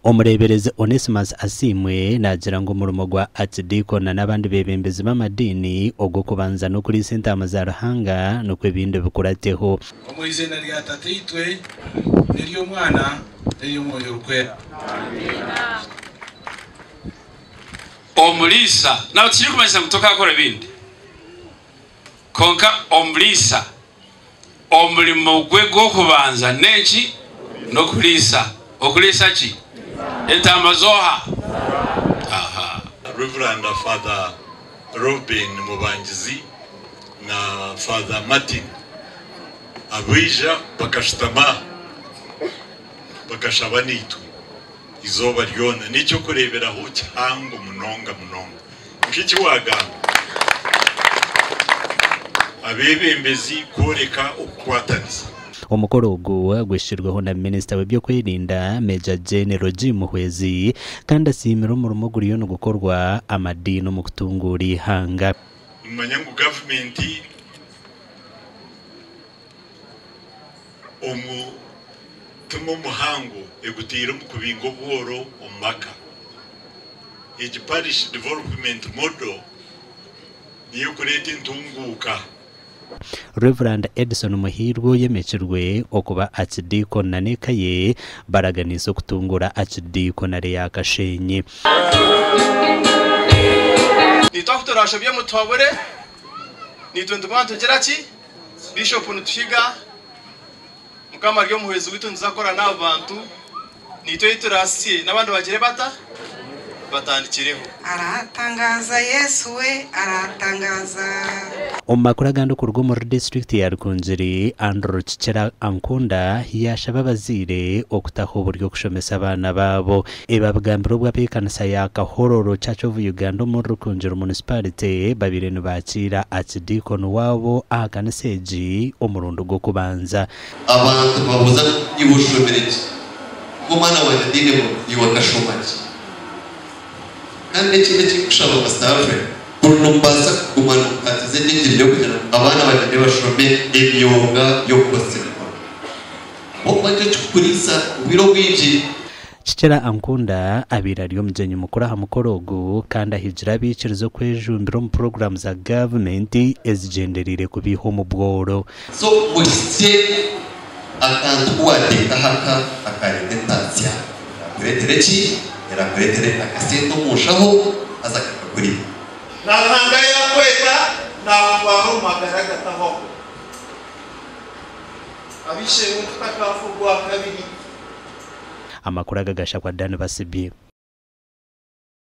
Omurebereze Onesimus Asimwe nagira ngo murumo gwa Archdeacon n'abandi bebembezi b'amadini ogwo kubanza no kuri senta za Ruhanga no kwebinde bukurateho omwizina lya Tatitwe niryo mwana niryo mwoyo rukwera. Amina. Omulisa na tiri kumanyisa kutoka akora bindi konka omulisa omulimo gwe gwo kubanza neki no kulisa okulisa ki entamazoha. Aha. Reverend Father Robin Mubangizi na Father Martin abija bakashitama bakashabanitu izoba ryona nicyo kureberaho cyango munonga mushiki wagamba abebembezi koreka okukwataniza. Omukoro ogwo gweshirweho na Minister w'ebyo kwirinda Major General Jim Muhwezi kandi asimira umurumo guriyo no gukorwa amadini mu kutungura ihanga. Manyangu government tumo muhango egutira mu kubingo bworo omaka parish development model niyo kureta intunguka. Reverend Edison Muhirwo yemekirwe okuba Archdeacon na nekaye baraganiso kutungura Archdeacon ari yakashenye. Nitwakutorasha byo mutwabure nitundumwanto geraki Bishop Nuthiga mukama ryo Muhwezi witu nzakora n'abantu nitoyiturasiye n'abandi bagire batandikireho. Aratangaza Yesu we aratangaza. Omakura gando kurgo muri district ya Rukunjiri Andrew Chichera Ankunda yashaba bazire okutaho buryo kushomesa abana babo ebabagambiro bw'apekanisa ya Kahororo Church of Uganda muri Rukunjiri municipality babirenu bakira Archdeacon wabo akaniseji omurundo gwo kubanza abantu babuza ibushomereke kumana wa dini iwakashomaje kandi n'ikindi kikushaba bastafe kurumbaza kumanuka atizindi byo kugira abana bagende bashome imyuga yo kubasereka obaje cyukurisa ubiro bwinji. Chichera Ankunda abira ryo mjenye mukora hamukorogo kandi ahijira bicirizo kwejumbiro mu program za government ezigenderire kubiho mu bworo. So mugiye akantu wateka haka akarentansia kuretereki era kuretere akaseto mushaho azakakuri Nahanga ya kweta na waro magaraga taho abishe mutaka fugwa kabiri. Amakuru agagasha kwa Dan Basibye.